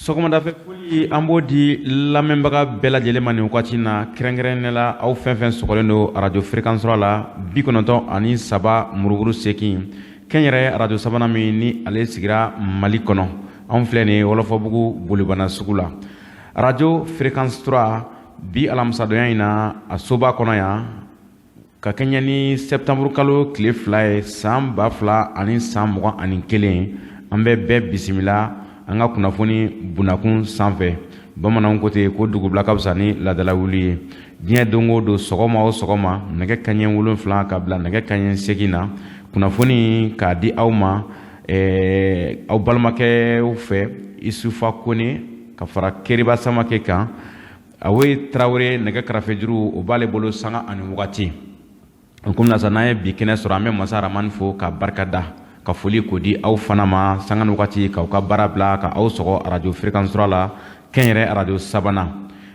Sɔgɔmada fɛ foli an b'o di lamɛnbaga bɛɛ lajɛlen ma nin wagati na kɛrɛnkɛrɛnnen la aw fɛn fɛn sɔgɔlen don radio fréquence la 93 murumuru 8 kɛnyɛrɛ radio sabanan min ni ale sigira Mali kɔnɔ anw filɛ nin Wɔlɔfɔbugu bolibana sugu la radio fréquence 3 bi alamisadonya in na a soba kɔnɔ yan ka kɛɲɛ ni septembre kalo tile 2 ye san 2021 an bɛ bɛɛ bisimila an ka kunnafoni bunakun sanfɛ bamananw ko ten ko dugubila ka fisa ni ladala wuli ye diɲɛ don o don sɔgɔma o sɔgɔma nɛgɛ kaɲɛ 7 ka bila nɛgɛ kaɲɛ 8 na kunnafoni k'a di aw ma aw balimakɛw fɛ Isufa Kone ka fara Keriba Samake kan Awe Traore nɛgɛ karafejuru o b'ale bolo sanga ani wagati komi nasa n'an ye bi kɛnɛ sɔrɔ an bɛ Masa Ramani fo ka barikada ka foli ko di aw fana ma sanga ni wagati k'aw ka baara bila ka aw sɔgɔ radio fréquence 3 la kɛnyɛrɛ radio sabanan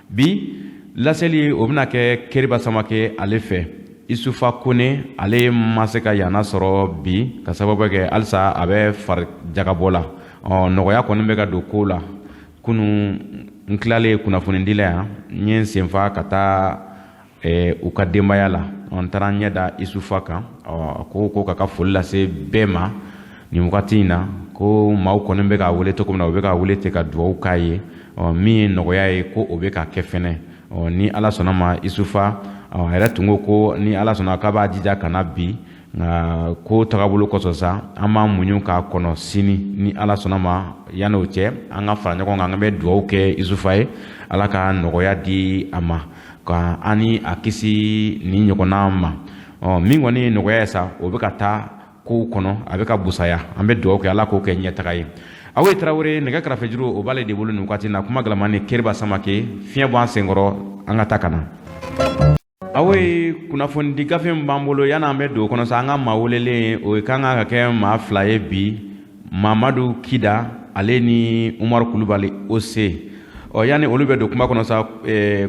bi laseli o bɛna kɛ Keriba Samake ale fɛ Isufa Kone ale ma se ka yana sɔrɔ bi ka sababu kɛ halisa a bɛ fari jagabɔ la nɔgɔya kɔni bɛ ka don ko la kunu n tilalen kunnafoni dila yan n ye n senfa ka taa u ka denbaya la n taara n ɲɛ da Isufa kan ko ka foli lase bɛɛ ma nin wagati in na ko maaw kɔni bɛ ka wele cogo min na u bɛ ka wele ten ka dugawu k'a ye min ye nɔgɔya ye ko o bɛ ka kɛ fɛnɛ ni Ala sɔnna ma Isufa a yɛrɛ tun ko ni Ala sɔnna k'a b'a jija ka na bi nka ko tagabolo kɔsɔn sa an b'an muɲu k'a kɔnɔ sini ni Ala sɔnna ma yanni o cɛ an ka fara ɲɔgɔn kan an bɛ dugawu kɛ Isufa ye Ala ka nɔgɔya di a ma ka an ni a kisi ni ɲɔgɔnna ma min kɔni ye nɔgɔya ye sa o bɛ ka taa kow kɔnɔ a bɛ ka busaya an bɛ dugawu kɛ Ala k'o kɛ ɲɛtaga ye Awe Traore nɛgɛ karafejuru o b'ale de bolo nin wagati na kuma gɛlɛman ni Keriba Samake fiɲɛ bɔ an senkɔrɔ an ka taa ka na Awe kunnafoni di gafe min b'an bolo yan'an bɛ don o kɔnɔ sa an ka maa welelen o kan ka kɛ maa 2 ye bi Mamadu Kida ale ni Umaru Kulubali Ose yanni olu bɛ don kuma kɔnɔ sa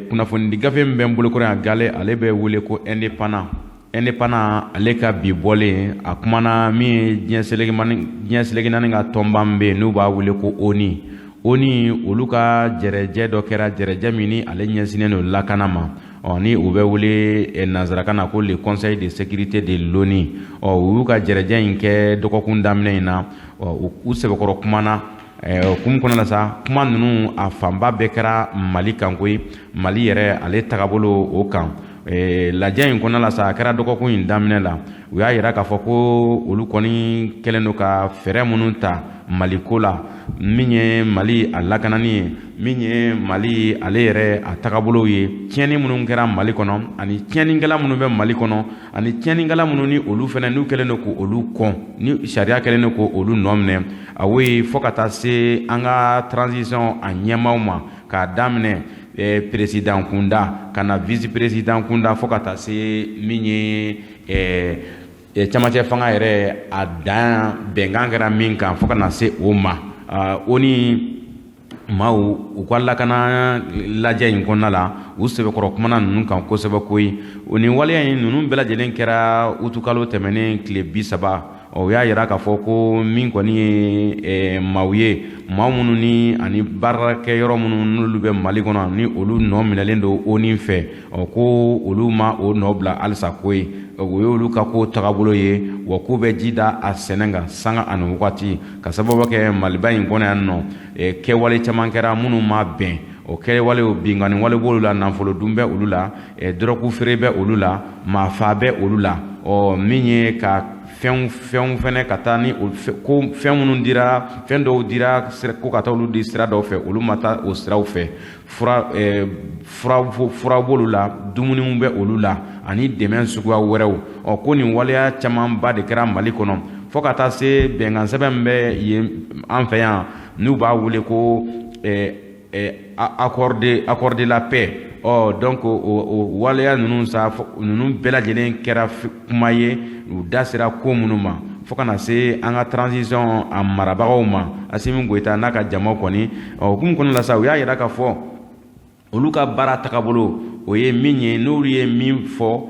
kunnafoni di gafe min bɛ n bolo kɔrɔ yan gale ale bɛ wele ko indépendant ale ka bi bɔlen a kumana min ye diɲɛ selegi naani ka tɔnba min bɛ yen n'u b'a wele ko ONU olu ka jɛrɛjɛ dɔ kɛra jɛrɛjɛ min ni ale ɲɛsinnen don lakana ma ni u bɛ wele nanzarakan na ko le conseil de sécurité de l'ONU u y'u ka jɛrɛjɛ in kɛ dɔgɔkun daminɛ in na u sɛbɛkɔrɔ kumana kum kɔnɔ la sa kuma ninnu a fanba bɛɛ kɛra Mali kan koyi Mali yɛrɛ ale tagabolo o kan lajɛ in kɔnɔ la sa a kɛra dɔgɔkun in daminɛ la u y'a yira k'a fɔ ko olu kɔni kɛlen don ka fɛɛrɛ minnu ta Mali ko la min ye Mali a lakanani ye min ye Mali ale yɛrɛ a tagabolo ye tiɲɛni minnu kɛra Mali kɔnɔ ani tiɲɛnikɛla minnu bɛ Mali kɔnɔ ani tiɲɛnikɛla minnu ni olu fɛnɛ n'u kɛlen don ko olu kɔn ni sariya kɛlen don ko olu nɔ minɛ a ye fɔ ka taa se an ka transition a ɲɛmaaw ma k'a daminɛ président kunda ka na vice président kunda fɔ ka taa se min ye camancɛ fanga yɛrɛ a dan bɛnkan kɛra min kan fɔ ka na se o ma o ni maaw u ka lakana lajɛ in kɔnɔna la u sɛbɛkɔrɔ kumana ninnu kan kosɛbɛ koyi o ni waleya in ninnu bɛɛ lajɛlen kɛra utukalo tɛmɛnen tile 30 o y'a yira k'a fɔ ko min kɔni ye maaw ye maa minnu ni ani baarakɛ yɔrɔ minnu n'olu bɛ Mali kɔnɔ ni olu nɔ minɛlen don ONU fɛ ko olu ma o nɔ bila halisa ko ye o ye olu ka ko tagabolo ye wa k'u bɛ ji da a sɛnɛ kan sanga ani wagati ka sababu kɛ Maliba in kɔnɔ yan nɔ kɛwale caman kɛra minnu ma bɛn o kɛwale o bingani wale b'olu la nafolo dun bɛ olu la dɔrɔgu feere bɛ olu la maafa bɛ olu la min ye ka fɛnw fɛnɛ ka taa ni ko fɛn minnu dira fɛn dɔw dira ko ka taa olu di sira dɔw fɛ olu ma taa o siraw fɛ fura b'olu la dumuniw bɛ olu la ani dɛmɛ suguya wɛrɛw ko nin waleya camanba de kɛra Mali kɔnɔ fɔ ka taa se bɛnkan sɛbɛn min bɛ yen an fɛ yan n'u b'a wele ko accord de la paix donc o waleya ninnu sa ninnu bɛɛ lajɛlen kɛra kuma ye u da sera ko minnu ma fɔ ka na se an ka transition a marabagaw ma Assimi Goïta n'a ka jamaw kɔni hukumu kɔnɔna la sa u y'a yira k'a fɔ olu ka baara tagabolo o ye min ye n'olu ye min fɔ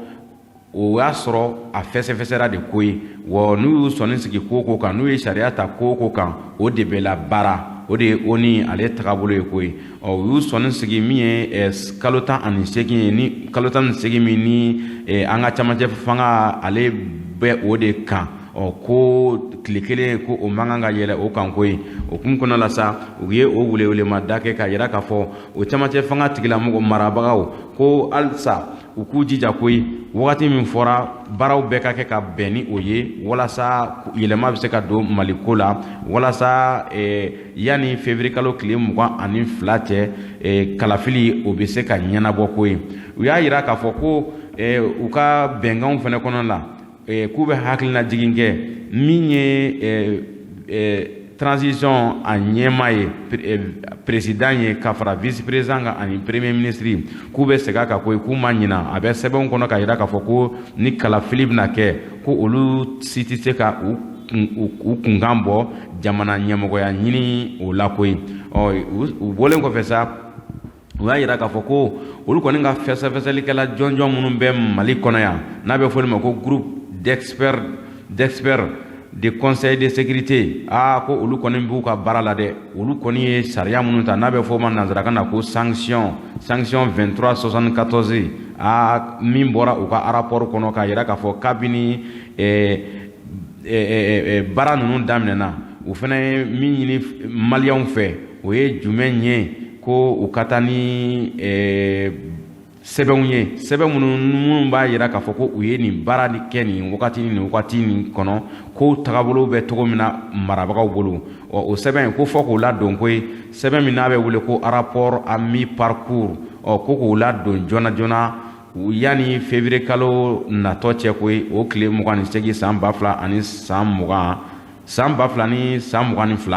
o y'a sɔrɔ a fɛsɛfɛsɛra de ko ye wa n'u y'u sɔnni sigi ko kan n'u ye sariya ta ko kan o de bɛ la baara o de oni ale tagabolo ye koyi u y'u sɔnni sigi min ye kalo 18 ni kalo 18 min ni an ka camancɛ fanga ale bɛ o de kan ko tile kelen ko o man kan ka yɛlɛ o kan koyi o kun kɔnɔ la sa u ye o welewelema da kɛ ka yira k'a fɔ o camancɛ fanga tigilamɔgɔ marabagaw ko halisa u k'u jija koyi wagati min fɔra baaraw bɛɛ ka kɛ ka bɛn ni o ye walasa yɛlɛma bɛ se ka don Mali ko la walasa yanni février kalo tile 22 cɛ kalafili o bɛ se ka ɲɛnabɔ koyi u y'a yira k'a fɔ ko u ka bɛnkanw fana kɔnɔ la k'u bɛ hakilina jigin kɛ min ye transition a ɲɛma ye président ye ka fara vice président kan ani premier ministre k'u bɛ segin a kan koyi k'u ma ɲina a bɛ sɛbɛnw kɔnɔ ka yira k'a fɔ ko ni kalafili bɛna kɛ ko olu si tɛ se ka u kunkan bɔ jamana ɲɛmɔgɔya ɲini o la koyi u bɔlen kɔfɛ sa u y'a yira k'a fɔ ko olu kɔni ka fɛsɛfɛsɛlikɛla jɔnjɔn minnu bɛ Mali kɔnɔ yan n'a bɛ fɔli ma ko groupe d'experts de conseil de sécurité ko olu kɔni b'u ka baara la dɛ olu kɔni ye sariya minnu ta n'a bɛ fɔ ma nanzarakan na ko sanction 2374 min bɔra u ka rapport kɔnɔ k'a yira k'a fɔ kabini baara ninnu daminɛna u fana ye min ɲini maliyɛnw fɛ o ye jumɛn ye ko u ka taa ni sɛbɛnw ye sɛbɛn minnu b'a yira k'a fɔ ko u ye nin baara kɛ nin wagati nin kɔnɔ ko tagabolo bɛ cogo min na marabagaw bolo o sɛbɛn ko fɔ k'o ladon koyi sɛbɛn min n'a bɛ wele ko rapport à mi-parcours ko k'o ladon joona joona yanni février kalo natɔ cɛ koyi o tile 28 san 2000 ani san 2000 ni san 22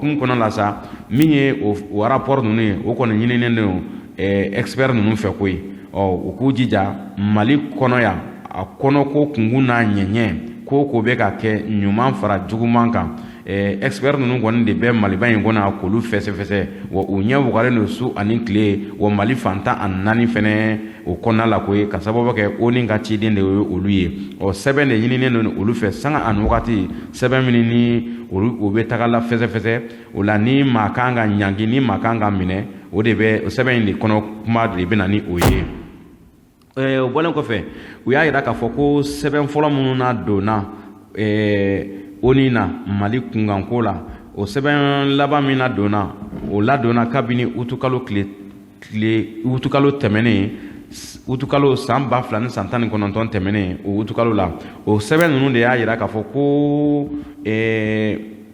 kun kɔnɔ la sa min ye o rapport ninnu ye o kɔni ɲininen don expert ninnu fɛ koyi u k'u jija Mali kɔnɔ yan a kɔnɔ ko kunkun n'a ɲɛɲɛ ko bɛ ka kɛ ɲuman fara juguman kan expert ninnu kɔni de bɛ Maliba in kɔnɔ k'olu fɛsɛfɛsɛ wa u ɲɛ wagalen don su ani tile wa Mali fantan ani 4 fɛnɛ o kɔnɔna la koyi ka sababu kɛ ONU ka ciden de ye olu ye sɛbɛn de ɲininen don olu fɛ sanga ani wagati sɛbɛn min ni o bɛ taga la fɛsɛfɛsɛ o la ni maa kan ka ɲangi ni maa kan ka minɛ o de bɛ sɛbɛn in de kɔnɔ kuma de bɛ na ni o ye o bɔlen kɔfɛ u y'a yira k'a fɔ ko sɛbɛn fɔlɔ minnu na donna ONU na Mali kunkanko la o sɛbɛn laban min na donna o ladonna kabini utukalo tɛmɛnen utukalo san 2000 ni san 19 tɛmɛnen o utukalo la o sɛbɛn ninnu de y'a yira k'a fɔ ko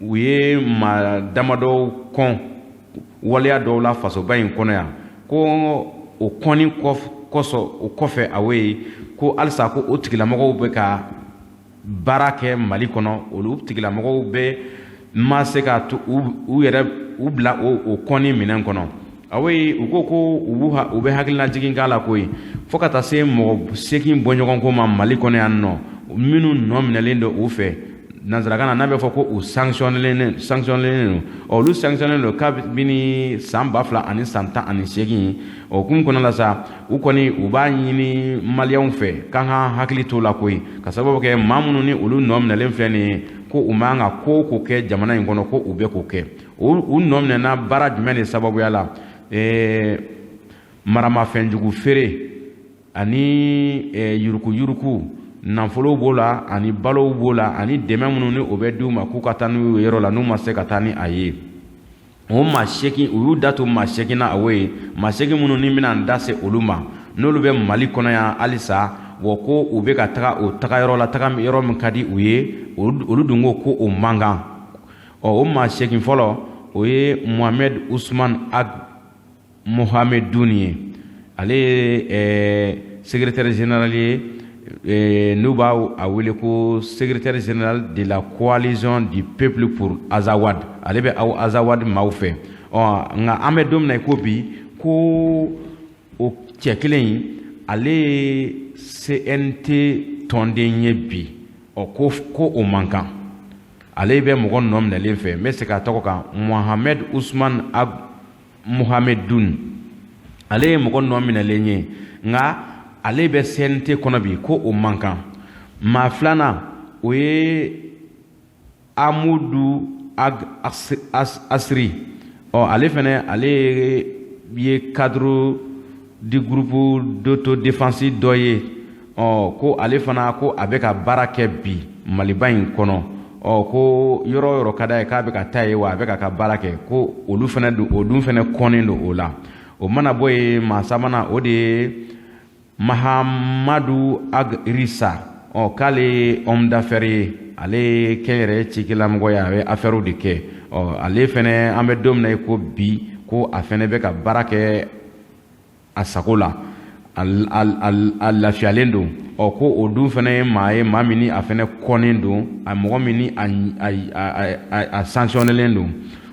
u ye maa damadɔ kɔn waleya dɔw la fasoba in kɔnɔ yan ko o kɔni kɔsɔn o kɔfɛ ko halisa ko o tigilamɔgɔw bɛ ka baara kɛ Mali kɔnɔ olu tigilamɔgɔw bɛ ma se ka u bila o kɔni minɛn kɔnɔ u ko u bɛ hakilina jigin k'a la koyi fo ka taa se mɔgɔ 8 bɔɲɔgɔnko ma Mali kɔnɔ yan nɔ minnu nɔ minɛlen don u fɛ nanzarakan na n'a bɛ fɔ ko u sanctionnelen don olu sanctionnelen don kabini san 2000 ani san 18 o kun kɔnɔ la sa u kɔni u b'a ɲini maliyɛnw fɛ k'an ka hakili t'o la koyi ka sababu kɛ maa minnu ni olu nɔ minɛlen filɛ nin ye ko u man ka ko kɛ jamana in kɔnɔ ko u bɛ k'o kɛ u nɔ minɛna baara jumɛn de sababuya la maramafɛnjugu feere ani yuruku nafolo b'o la ani balow b'o la ani dɛmɛ minnu ni o bɛ d'u ma k'u ka taa n'u ye yɔrɔ la n'u ma se ka taa ni a ye o maa 8 u y'u da to maa 8 na maa 8 minnu ni bɛna n da se olu ma n'olu bɛ Mali kɔnɔ yan halisa wa ko u bɛ ka taga o tagayɔrɔ la taga yɔrɔ min ka di u ye olu dun ko o man kan o maa 8 fɔlɔ o ye Mohamed Ousmane Ag Mohamedoun ye ale ye secrétaire général ye n'u b'a wele ko secrétaire général de la coalition du peuple pour Azawad ale bɛ Azawad maaw fɛ nka an bɛ don min na i ko bi ko o cɛ kelen in ale ye CNT tɔnden ye bi ko o man kan ale bɛ mɔgɔ nɔ minɛlen fɛ n bɛ segin a tɔgɔ kan Mohamed Ousmane Ag Mohamedoun ale ye mɔgɔ nɔ minɛlen ye nka ale bɛ CNT kɔnɔ bi ko o man kan maa filanan o ye Amadou Asri ale fana ale ye cadre du groupe d'autodéfense dɔ ye ko ale fana ko a bɛ ka baara kɛ bi Maliba in kɔnɔ ko yɔrɔ o yɔrɔ ka d'a ye k'a bɛ ka taa ye wa a bɛ ka baara kɛ ko olu fana o dun fana kɔnnen don o la o mana bɔ yen maa sabanan o de ye Mahamadu Agrissa k'ale ye homme d'affaires ye ale kɛnyɛrɛye cikɛlamɔgɔ ye a bɛ affaires de kɛ ale fana an bɛ don min na ko bi ko a fana bɛ ka baara kɛ a sago la a lafiyalen don ko o dun fana ye maa ye maa min ni a fana kɔnnen don a mɔgɔ min ni a sanctionnelen don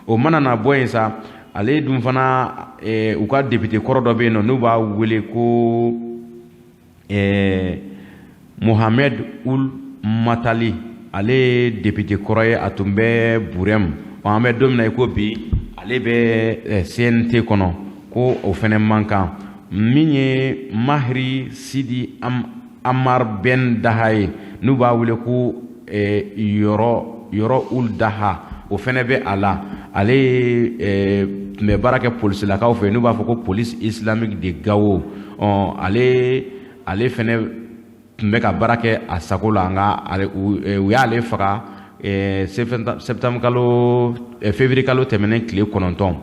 o mana na bɔ yen sa ale dun fana u ka député kɔrɔ dɔ bɛ yen nɔ n'u b'a wele ko Mohamed Ould Matali ale ye député kɔrɔ ye a tun bɛ Burem an bɛ don min na ko bi ale bɛ CNT kɔnɔ ko o fana man kan min ye Mahri Sidi Amar Ben Daha ye n'u b'a wele ko yɔrɔ Ould Daha o fana bɛ a la ale ye tun bɛ baara kɛ polisilakaw fɛ n'u b'a fɔ ko police islamique de Gao ale fana tun bɛ ka baara kɛ a sago la nka u y'ale faga février kalo tɛmɛnen tile 9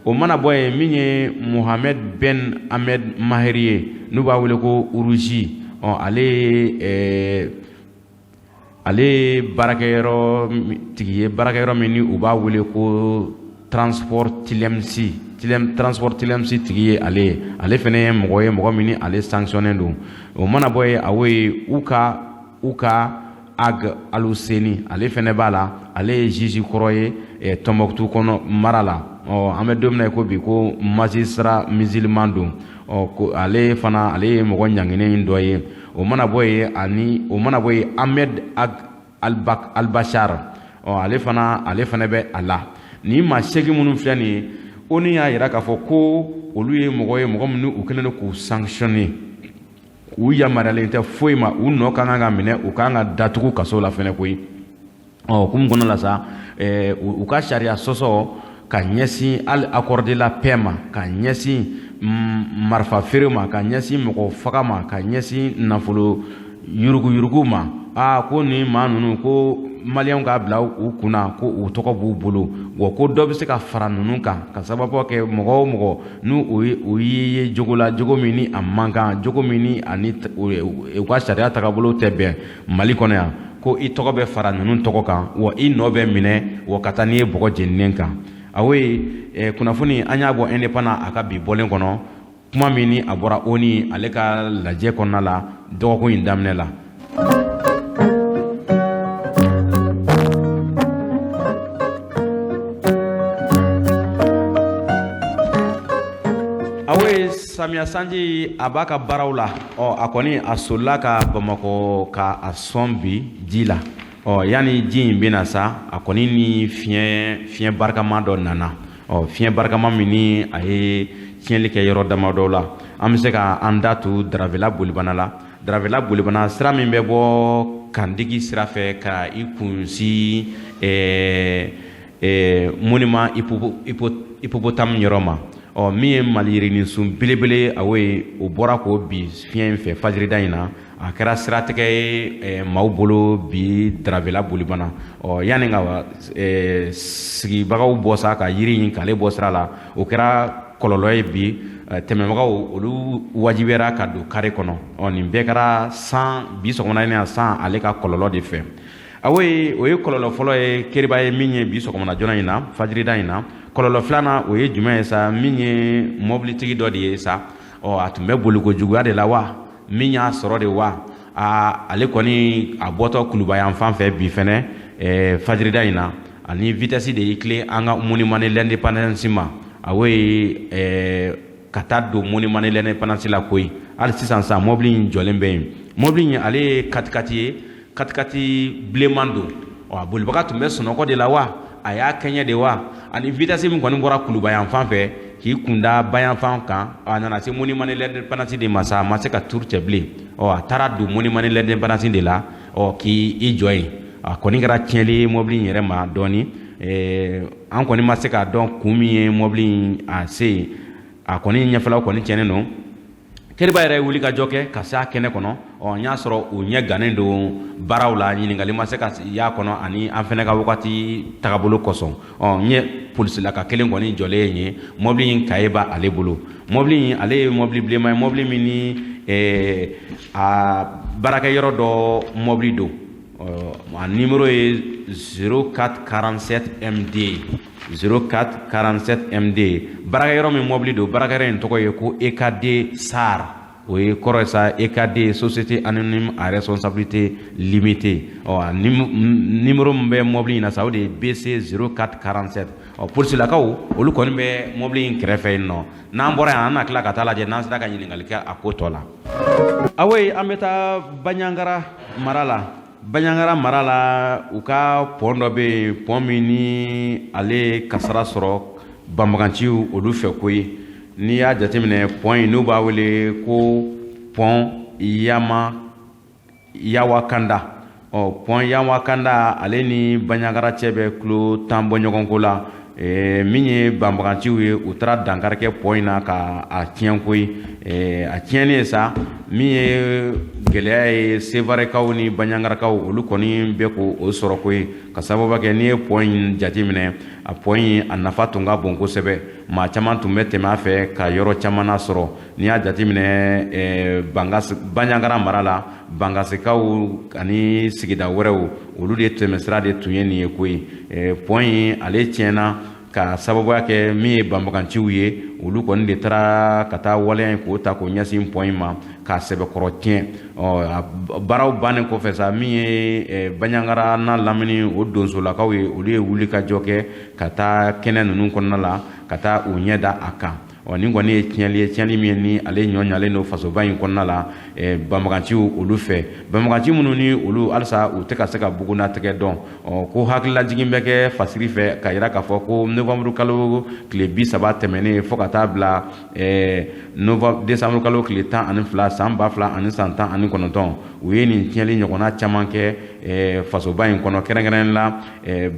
o mana bɔ yen min ye Mohamed Ben Ahmed Mahri ye n'u b'a wele ko Uruji ale baarakɛyɔrɔ tigi ye baarakɛyɔrɔ min ni u b'a wele ko transport Tilemsi tigi ye ale fana ye mɔgɔ min ni ale sanctionné don o mana bɔ yen awo ye Uka Ag Aluseni ale fana b'a la ale ye juge kɔrɔ ye Tombouctou kɔnɔ mara la an bɛ don min na ko bi ko magistrat musulman don ko ale ye mɔgɔ ɲanginen dɔ ye o mana bɔ yen Ahmed Al-Bashar ale fana bɛ a la ni maa 8 minnu filɛ nin ye ONU y'a jira k'a fɔ ko olu ye mɔgɔ minnu u kɛlen don k'u sanctionner u yamaruyalen tɛ foyi ma u nɔ ka kan ka minɛ u ka kan ka datugu kaso la fɛnɛ koyi kun kɔnɔ la sa u ka sariya sɔsɔ ka ɲɛsin hali accord de la paix ma ka ɲɛsin marifa feere ma ka ɲɛsin mɔgɔ faga ma ka ɲɛsin nafolo yuruguyurugu ma ko ni maa ninnu ko maliyɛnw k'a bila u kunna ko u tɔgɔ b'u bolo wa ko dɔ bɛ se ka fara ninnu kan ka sababu kɛ mɔgɔ o mɔgɔ n'u o ye jogo la jogo min ni a man kan jogo min ni u ka sariya tagabolo tɛ bɛn Mali kɔnɔ yan ko i tɔgɔ bɛ fara ninnu tɔgɔ kan wa i nɔ bɛ minɛ wa ka taa n'i ye bɔgɔ jeninen kan awo ye kunnafoni an y'a bɔ indépendant a ka bi bɔlen kɔnɔ kuma min ni a bɔra ONU ale ka lajɛ kɔnɔna la dɔgɔkun in daminɛ la. Samiya sanji a b'a ka baaraw la a kɔni a solila ka Bamakɔ ka a sɔn bi ji la yanni ji in bɛna sa a kɔni ni fiɲɛ barikama dɔ nana fiɲɛ barikama min ni a ye tiɲɛli kɛ yɔrɔ damadɔ la an bɛ se ka an da to Daravela bolibana la Daravela bolibana sira min bɛ bɔ Kandigi sira fɛ ka i kunsi monument hippopotame yɔrɔ ma min ye maliyirinisun belebele awo ye o bɔra k'o bi fiɲɛ in fɛ fajirida in na a kɛra siratigɛ ye maaw bolo bi Daravela bolibana yanni ka sigibagaw bɔ sa ka yiri in k'ale bɔ sira la o kɛra kɔlɔlɔ ye bi tɛmɛbagaw olu wajibiyara ka don kare kɔnɔ nin bɛɛ kɛra bi sɔgɔmada in na ale ka kɔlɔlɔ de fɛ awo ye o ye kɔlɔlɔ fɔlɔ ye keriba ye min ye bi sɔgɔmada joona in na fajirida in na kɔlɔlɔ filanan o ye jumɛn ye sa min ye mobilitigi dɔ de ye sa a tun bɛ bolikojuguya de la wa min y'a sɔrɔ de wa ale kɔni a bɔtɔ Kuluba yan fan fɛ bi fɛnɛ fajirida in na ani vitesse de y'i tilen an ka monument de l'indépendance ma awo ye ka taa don monument de l'indépendance la koyi hali sisan sa mobili in jɔlen bɛ yen mobili in ale ye katikati ye katikati bilenman don a bolibaga tun bɛ sunɔgɔ de la wa a y'a kɛɲɛ de wa ani vitesse min kɔni bɔra Kuluba yan fan fɛ k'i kunda bayan fan kan a nana se monument de l'indépendance de ma sa a ma se ka turu cɛ bilen a taara don monument de l'indépendance de la k'i jɔ yen a kɔni kɛra tiɲɛli ye mobili in yɛrɛ ma dɔɔni an kɔni ma se k'a dɔn kun min ye mɔbili a se a kɔni ɲɛfɛlaw kɔni tiɲɛnen don Keriba yɛrɛ wuli ka jɔ kɛ ka se a kɛnɛ kɔnɔ n y'a sɔrɔ u ɲɛ gannen don baaraw la ɲininkali ma se ka y'a kɔnɔ ani an fɛnɛ ka wagati tagabolo kosɔn n ye polisila ka kelen kɔni jɔlen ye mɔbili in kaye b'a ale bolo mɔbili in ale ye mɔbili bilenman ye mɔbili min ni a baarakɛ yɔrɔ dɔ mɔbili don a numéro ye 0447 MD 0447 MD baarakɛ yɔrɔ min mɔbili don baarakɛ yɔrɔ in tɔgɔ ye ko EKD SAR o ye kɔrɔ sa EKD Société Anonyme à Responsabilité Limitée numéro min bɛ mɔbili in na sa o de ye BC 0447 polisilakaw olu kɔni bɛ mɔbili in kɛrɛfɛ yen nɔ n'an bɔra yan an na tila ka taa lajɛ n'an sera ka ɲininkali kɛ a ko tɔ la awoyi an bɛ taa Baɲankara mara la Baɲankara mara la u ka pɔn dɔ bɛ yen pɔn min ni ale kasara sɔrɔ banbaganciw olu fɛ ko ye n'i y'a jateminɛ pɔn in n'u b'a wele ko pɔn Yawakanda pɔn Yawakanda ale ni Baɲankara cɛ bɛ kilo 10 bɔ ɲɔgɔn ko la min ye banbaganciw ye u taara dankari kɛ pɔn in na ka a tiɲɛ ko ye a tiɲɛnen sa min ye gɛlɛya ye sevarekaw ni Baɲankarakaw olu kɔni bɛ ko o sɔrɔ ko ye ka sababu kɛ n'i ye pɔn in jateminɛ a pɔn in a nafa tun ka bon kosɛbɛ maa caman tun bɛ tɛmɛ a fɛ ka yɔrɔ caman sɔrɔ n'i y'a jateminɛ Baɲankara mara la Bangasikaw ani sigida wɛrɛw olu de tɛmɛsira de tun ye nin ye ko ye pɔn in ale tiɲɛna ka sababuya kɛ min ye banbaganciw ye olu kɔni de taara ka taa waleya in k'o ta k'o ɲɛsin pɔn in ma k'a sɛbɛkɔrɔ tiɲɛ baaraw bannen kɔfɛ sa min ye Baɲankara n'a lamini o donsolakaw ye olu ye wuli ka jɔ kɛ ka taa kɛnɛ ninnu kɔnɔna la ka taa u ɲɛ da a kan nin kɔni ye tiɲɛli min ye ni ale ɲɔɲalen don fasoba in kɔnɔna la banbaganciw olu fɛ banbaganciw minnu ni olu halisa u tɛ ka se ka bugunnatigɛ dɔn ko hakililajigin bɛ kɛ fasiri fɛ ka yira k'a fɔ ko novembre kalo tile 30 tɛmɛnen fo ka taa bila décembre kalo tile 12 san 2019 u ye nin tiɲɛli ɲɔgɔnna caman kɛ fasoba in kɔnɔ kɛrɛnkɛrɛnnen la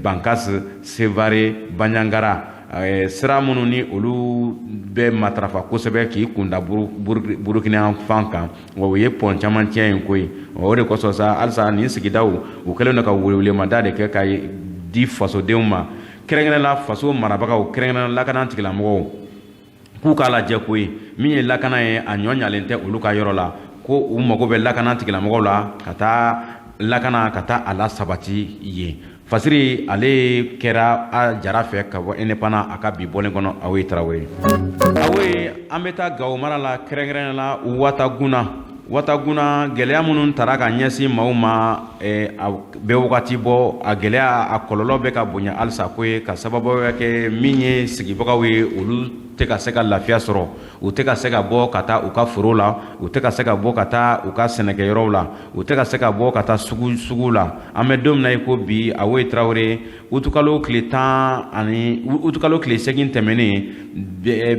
Bankas Sevare Baɲankara sira minnu ni olu bɛ matarafa kosɛbɛ k'i kunda Burukina fan kan o ye pɔn caman tiɲɛ yen koyi o de kosɔn sa halisa nin sigidaw u kɛlen don ka welewelemada de kɛ ka di fasodenw ma kɛrɛnkɛrɛnnen la faso marabagaw kɛrɛnkɛrɛnnen lakana tigilamɔgɔw k'u k'a lajɛ ko ye min ye lakana ye a ɲɔɲalen tɛ olu ka yɔrɔ la ko u mago bɛ lakana tigilamɔgɔw la ka taa lakana ka taa a la sabati yen fasiri ale kɛra a jara fɛ ka bɔ indépendant a ka bi bɔlen kɔnɔ Awoyi Tarawele awoyi an bɛ taa Gawo mara la kɛrɛnkɛrɛnnen la Wataguna gɛlɛya minnu taara ka ɲɛsin maaw ma a bɛ wagati bɔ a gɛlɛya a kɔlɔlɔ bɛ ka bonya halisa ko ye ka sababuya kɛ min ye sigibagaw ye olu tɛ ka se ka lafiya sɔrɔ u tɛ ka se ka bɔ ka taa u ka foro la u tɛ ka se ka bɔ ka taa u ka sɛnɛkɛyɔrɔw la u tɛ ka se ka bɔ ka taa sugu la an bɛ don min na i ko bi Awoyi Tarawele utukalo tile 8 tɛmɛnen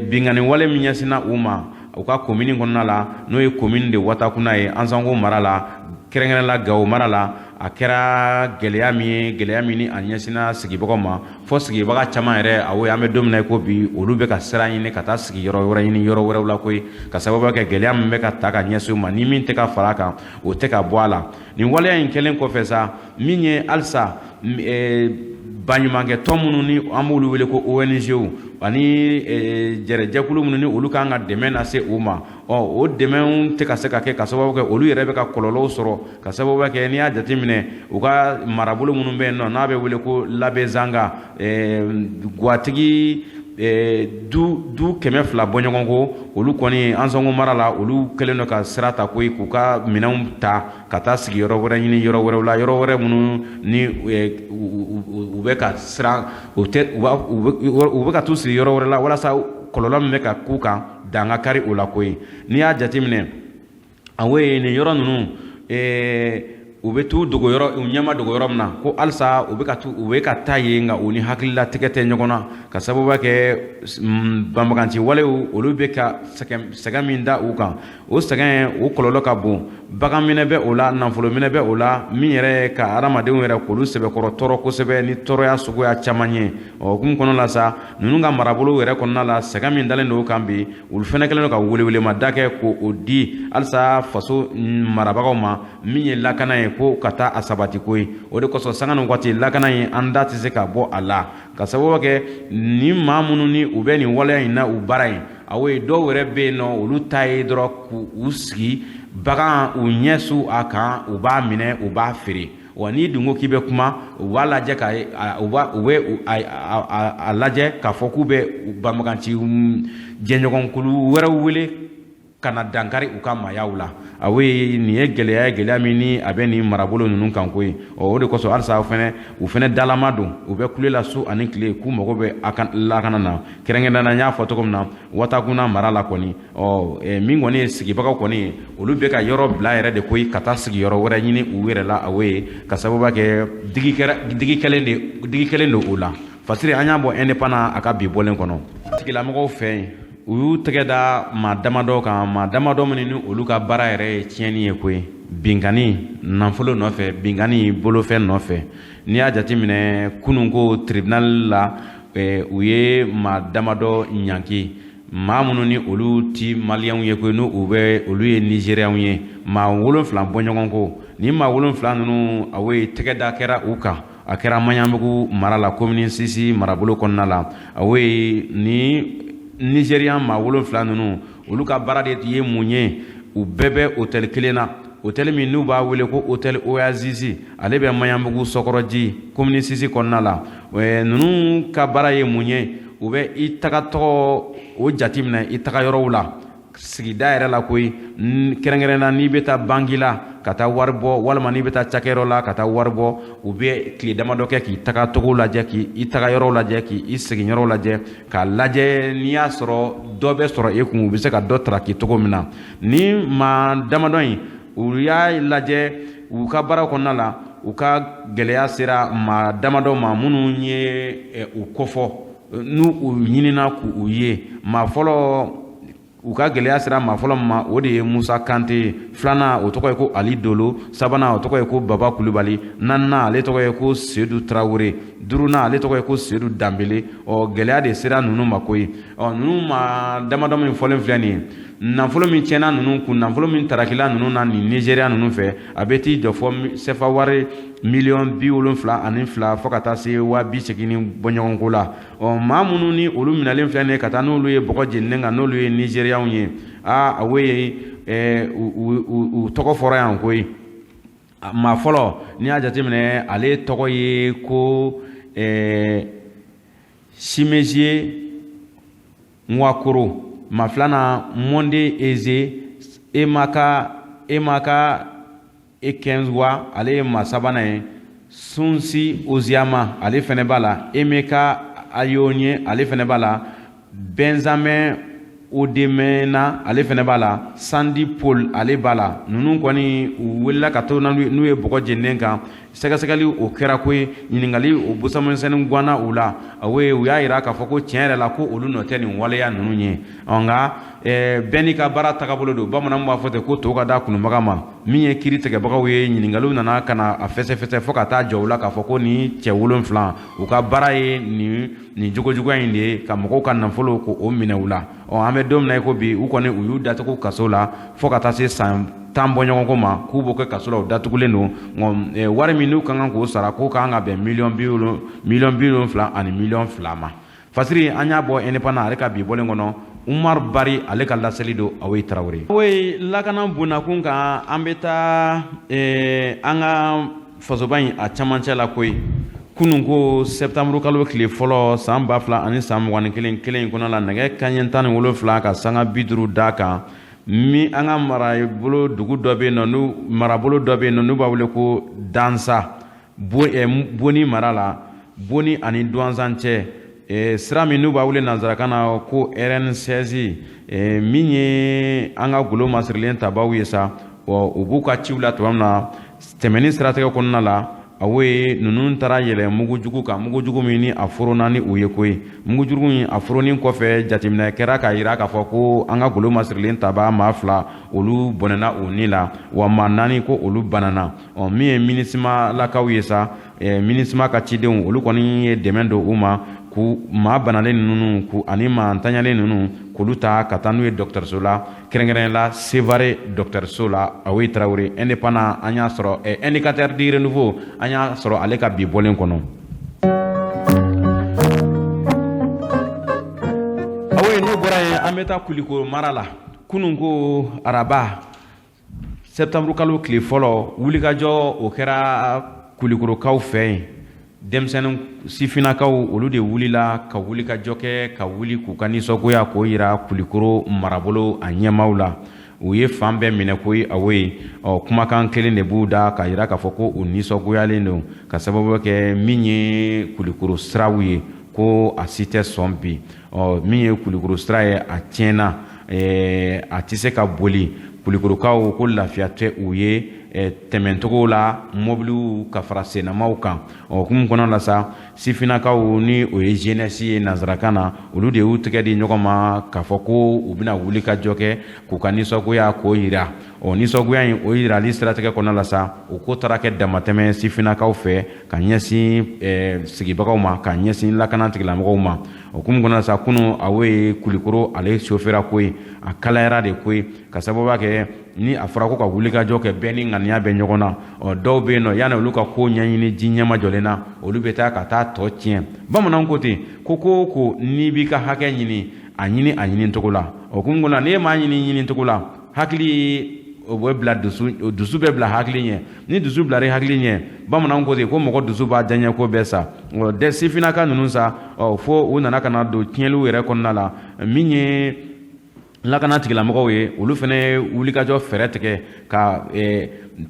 bingani wale min ɲɛsinna u ma u ka commune kɔnɔna la n'o ye commune de Watakuna ye Ansango mara la kɛrɛnkɛrɛnnen la Gawo mara la a kɛra gɛlɛya min ni a ɲɛsinna sigibagaw ma fo sigibaga caman yɛrɛ awoyi an bɛ don min na i ko bi olu bɛ ka sira ɲini ka taa sigi yɔrɔ wɛrɛ ɲini yɔrɔ wɛrɛw la koyi ka sababu kɛ gɛlɛya min bɛ ka ta ka ɲɛsin u ma ni min tɛ ka fara a kan o tɛ ka bɔ a la nin waleya in kɛlen kɔfɛ sa min ye halisa baɲumankɛ tɔn minnu ni an b'olu wele ko ONG ani jɛrɛjɛkulu minnu ni olu kan ka dɛmɛ lase u ma o dɛmɛw tɛ ka se ka kɛ ka sababu kɛ olu yɛrɛ bɛ ka kɔlɔlɔw sɔrɔ ka sababu kɛ n'i y'a jateminɛ u ka marabolo minnu bɛ yen nɔ n'a bɛ wele ko labɛzanga guwatigi du 200 bɔ ɲɔgɔn ko olu kɔni Ansango mara la olu kɛlen don ka sira ta koyi k'u ka minɛnw ta ka taa sigi yɔrɔ wɛrɛ ɲini yɔrɔ wɛrɛw la yɔrɔ wɛrɛ minnu ni u bɛ ka siran u bɛ ka t'u sigi yɔrɔ wɛrɛ la walasa kɔlɔlɔ min bɛ ka k'u kan danga kari o la koyi n'i y'a jateminɛ awoyi nin yɔrɔ ninnu u bɛ t'u dogo yɔrɔ u ɲɛma dogo yɔrɔ min na ko halisa u bɛ ka taa yen nka u ni hakilila tigɛ tɛ ɲɔgɔn na ka sababu kɛ banbaganci walew olu bɛ ka sɛgɛn min da u kan o sɛgɛn o kɔlɔlɔ ka bon bagan minɛ bɛ o la nafolo minɛ bɛ o la min yɛrɛ ka adamadenw yɛrɛ k'olu sɛbɛkɔrɔ tɔɔrɔ kosɛbɛ ni tɔɔrɔya suguya caman ye ɔ hukumu kɔnɔna la sa ninnu ka marabolo yɛrɛ kɔnɔna la sɛgɛn min dalen don o kan bi olu fɛnɛ kɛlen don ka welewelema kɛ k'o di halisa faso marabagaw ma min ye lakana ye ko ka taa a sabati ko ye o de kosɔn sanga ni waati lakana ye an da tɛ se ka bɔ a la ka sababu kɛ ni maa minnu ni u bɛ nin waleya in na u baara in awo dɔw yɛrɛ bɛ yen nɔ olu ta ye dɔrɔn k'u sigi bagan u ɲɛsu a kan u b'a minɛ u b'a feere wa n'i dun ko k'i bɛ kuma u b'a lajɛ u bɛ a lajɛ k'a fɔ k'u bɛ banbaganci jɛɲɔgɔnkulu wɛrɛw wele ka na dankari u ka maayaw la awo nin ye gɛlɛya min ni a bɛ nin marabolo ninnu kan ko ye o de kosɔn halisa u fɛnɛ dalama don u bɛ kulela su ani tile k'u mago bɛ lakana na kɛrɛnkɛrɛnnenya n y'a fɔ cogo min na Watakunna mara la kɔni min kɔni ye sigibagaw kɔni ye olu bɛ ka yɔrɔ bila yɛrɛ de koyi ka taa sigiyɔrɔ wɛrɛ ɲini u yɛrɛ la awo ka sababu kɛ digi kɛlen don o la fasiri an y'a bɔ indépendant a ka bi bɔlen kɔnɔ tigilamɔgɔw fɛ yen u y'u tɛgɛ da maa damadɔ kan maa damadɔ minnu ni olu ka baara yɛrɛ ye tiɲɛni ye koyi binkani nafolo nɔfɛ binkani bolofɛn nɔfɛ n'i y'a jateminɛ kunun ko tribunal la u ye maa damadɔ ɲanki maa minnu ni olu ti maliyɛnw ye koyi olu ye nigériens ye maa 7 bɔ ɲɔgɔn ko ni maa 7 ninnu awo tɛgɛ da kɛra u kan a kɛra Maɲanbugu mara la commune 6 marabolo kɔnɔna la awo ni Nigérian maa 7 ninnu olu ka baara de ye mun ye u bɛɛ bɛ hôtel kelen na hôtel min n'u b'a wele ko hôtel Oasis ale bɛ Maɲanbugu Sɔkɔrɔji commune 6 kɔnɔna la ninnu ka baara ye mun ye u bɛ i tagatɔ o jateminɛ i taga yɔrɔw la sigida yɛrɛ la koyi kɛrɛnkɛrɛnna n'i bɛ taa banki la ka taa wari bɔ walima n'i bɛ taa cakɛyɔrɔ la ka taa wari bɔ u bɛ tile damadɔ kɛ k'i taga togo lajɛ k'i taga yɔrɔw lajɛ k'i segin yɔrɔw lajɛ k'a lajɛ n'i y'a sɔrɔ dɔ bɛ sɔrɔ e kun u bɛ se ka dɔ taraki togo min na ni maa damadɔ in u y'a lajɛ u ka baara kɔnɔna la u ka gɛlɛya sera maa damadɔ ma minnu ye u kɔfɔ n'u ɲinina k'u ye maa fɔlɔ u ka gɛlɛya sera maa fɔlɔ ma o de ye Musa Kante filanan o tɔgɔ ye ko Ali Dolo sabanan o tɔgɔ ye ko Baba Kulubali naaninan ale tɔgɔ ye ko Seydou Traoré duurunan ale tɔgɔ ye ko Seydou Dambele gɛlɛya de sera ninnu ma koyi ninnu ma damadɔ min fɔlen filɛ nin ye nafolo min tiɲɛna ninnu kun nafolo min tarakila ninnu na nin Nigériya ninnu fɛ a bɛ t'i jɔ fɔ CFA wari $72,000 fo ka taa se 80 bɔɲɔgɔnko la maa minnu ni olu minɛlen filɛ nin ye ka taa n'olu ye bɔgɔ jeninen kan n'olu ye Nigérianw ye awo ye u tɔgɔ fɔra yan koyi maa fɔlɔ n'i y'a jateminɛ ale tɔgɔ ye ko Simezie Nwakoro maa filanan Monde Eze Emaka Ekenzwa ale ye maa sabanan ye Sunsi Oziama ale fɛnɛ b'a la Emeka Ayonye ale fɛnɛ b'a la Benjamin Odemena ale fɛnɛ b'a la Sandy Paul ale b'a la ninnu kɔni u welela ka to n'u ye bɔgɔ jeninen kan sɛgɛsɛgɛli o kɛra ko ye ɲininkali o busamisɛnnin ganna u la awo u y'a yira k'a fɔ ko tiɲɛ yɛrɛ la ko olu nɔ tɛ nin waleya ninnu ye nka bɛɛ n'i ka baara tagabolo don bamananw b'a fɔ ten ko to ka da kunubaga ma min ye kiiri tigɛbagaw ye ɲininkaliw nana ka na a fɛsɛfɛsɛ fo ka taa jɔ u la k'a fɔ ko nin cɛ 7 u ka baara ye nin jogojuguya in de ye ka mɔgɔw ka nafolo k'o minɛ u la an bɛ don min na i ko bi u kɔni u y'u datugu kaso la fo ka taa se san 10 bɔɲɔgɔnko ma k'u b'o kɛ kaso la u datugulen don wari min n'u ka kan k'o sara k'o ka kan ka bɛn $70,000 ani $2,000,000 ma fasiri an y'a bɔ indépendant ale ka bi bɔlen kɔnɔ Umar Bari ale ka laseli don Awoyi Traoré Awoyi lakana bonnakun kan an bɛ taa an ka fasoba in a camancɛ la koyi kunun ko septembre kalo tile fɔlɔ san 2000 ani san 21 kelen in kɔnɔ la nɛgɛ kanɲɛ 17 ka sanga 50 da kan min an ka marabolo dugu dɔ bɛ yen nɔ marabolo dɔ bɛ yen nɔ n'u b'a wele ko Dansa Boni mara la Boni ani Douanzan cɛ sira min n'u b'a wele nanzarakan na ko RN16 min ye an ka golo masirilen tabaw ye sa u b'u ka ciw la tuma min na tɛmɛni siratigɛ kɔnɔna la awo ye ninnu taara yɛlɛ mugujugu kan mugujugu min ni a forona ni o ye koyi mugujugu in a foronin kɔfɛ jateminɛ kɛra k'a yira k'a fɔ ko an ka golo masirilen taba maa 2 olu bɔnɛna o ni la wa maa 4 ko olu banana min ye MINUSMA lakaw ye sa MINUSMA ka cidenw olu kɔni ye dɛmɛ don u ma ku maa banalen ninnu ku ani maa ntanyalen ninnu k'olu ta ka taa n'u ye dɔgɔtɔrɔso la kɛrɛnkɛrɛnnen la Sevare dɔgɔtɔrɔso la Awoyi Tarawele indépendant an y'a sɔrɔ indicateur du renouveau an y'a sɔrɔ ale ka bi bɔlen kɔnɔ. Awoyi n'o bɔra yen an bɛ taa Kulikoro mara la kunun ko araba septembre kalo tile fɔlɔ wulikajɔ o kɛra Kulikorokaw fɛ yen. Denmisɛnnin sifinnakaw olu de wulila ka wulikajɔ kɛ ka wuli k'u ka nisɔngoya k'o yira Kulikoro marabolo a ɲɛmaaw la u ye fan bɛɛ minɛ koyi Awoyi kumakan kelen de b'u da ka yira k'a fɔ ko u nisɔngoyalen don ka sababu kɛ min ye Kulikoro siraw ye ko a si tɛ sɔn bi min ye Kulikoro sira ye a tiɲɛna a tɛ se ka boli Kulikorokaw ko lafiya tɛ u ye tɛmɛncogo la mobiliw ka fara sennamaw kan hukumu kɔnɔ la sa sifinnakaw ni o ye jeunesse ye nanzarakan na olu de y'u tɛgɛ di ɲɔgɔn ma k'a fɔ ko u bɛna wuli ka jɔ kɛ k'u ka nisɔngoya k'o yira nisɔngoya in o yirali siratigɛ kɔnɔ la sa o ko taara kɛ damatɛmɛ sifinnakaw fɛ ka ɲɛsin sigibagaw ma ka ɲɛsin lakana tigilamɔgɔw ma hukumu kɔnɔ la sa kunu Awoyi Kulikoro ale chauffeur ko ye a kalayara de ko ye ka sababu kɛ ni a fɔra ko ka wulikajɔ kɛ bɛɛ ni ŋaniya bɛ ɲɔgɔn na dɔw bɛ yen nɔ yanni olu ka ko ɲɛɲini ji ɲɛma jɔlen na olu bɛ taa ka taa tɔ tiɲɛ bamananw ko ten ko n'i b'i ka hakɛ ɲini a ɲini cogo la hukumu kɔnɔ n'e m'a ɲini cogo la hakili o bɛ bila dusu bɛ bila hakili ɲɛ ni dusu bilara hakili ɲɛ bamananw ko ten ko mɔgɔ dusu b'a diyaɲɛ ko bɛɛ sa dɛ sifinnaka ninnu sa fo u nana ka na don tiɲɛliw yɛrɛ kɔnɔna la min ye lakana tigilamɔgɔw ye olu fana ye wulikajɔ fɛɛrɛ tigɛ ka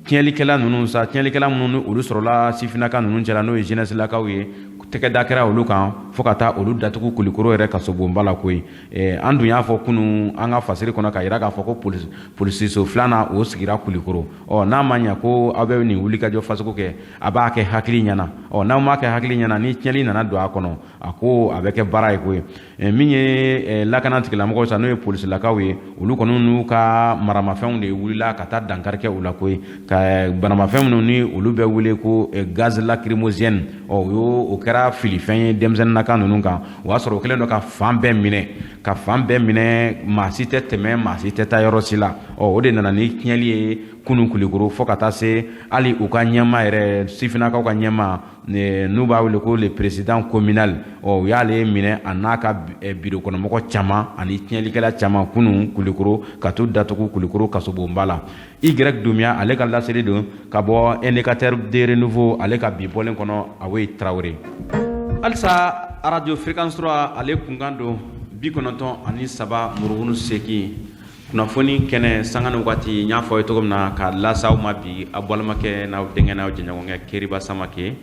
tiɲɛlikɛla ninnu sa tiɲɛlikɛla minnu ni olu sɔrɔla sifinnaka ninnu cɛla n'o ye jeunesse lakaw ye tɛgɛ da kɛra olu kan fo ka taa olu datugu Kulikoro yɛrɛ kasobonba la koyi an dun y'a fɔ kunun an ka fasiri kɔnɔ ka yira k'a fɔ ko polisiso 2nan o sigira Kulikoro n'a ma ɲɛ ko aw bɛ nin wulikajɔ fasugu kɛ a b'a kɛ hakili ɲɛna n'aw m'a kɛ hakili ɲɛna ni tiɲɛli nana don a kɔnɔ a ko a bɛ kɛ baara ye koyi min ye lakana tigilamɔgɔw sa n'o ye polisilakaw ye olu kɔni n'u ka maramafɛnw de wulila ka taa dankari kɛ u la koyi ka banamafɛn minnu ni olu bɛ wele ko gaz lacrymogène o kɛra filifɛn ye denmisɛnninnaka ninnu kan o y'a sɔrɔ o kɛlen don ka fan bɛɛ minɛ maa si tɛ tɛmɛ maa si tɛ taa yɔrɔ si la o de nana ni tiɲɛli ye kunun Kulikoro fo ka taa se hali u ka ɲɛma yɛrɛ sifinnakaw ka ɲɛma n'u b'a wele ko le président communal u y'ale minɛ a n'a ka biro kɔnɔmɔgɔ caman ani tiɲɛlikɛla caman kunun Kulikoro ka t'u datugu Kulikoro kasobonba la Y Dumia ale ka laseli don ka bɔ indicateur de renouveau ale ka bi bɔlen kɔnɔ Awoyi Tarawele halisa radio fréquence 3 ale kunkan don 93 murubunu 8 kunnafoni kɛnɛ sanga ni waati n y'a fɔ ye cogo min na ka lasa aw ma bi a balimakɛ n'aw denkɛ n'aw jɛɲɔgɔnkɛ Keriba Samake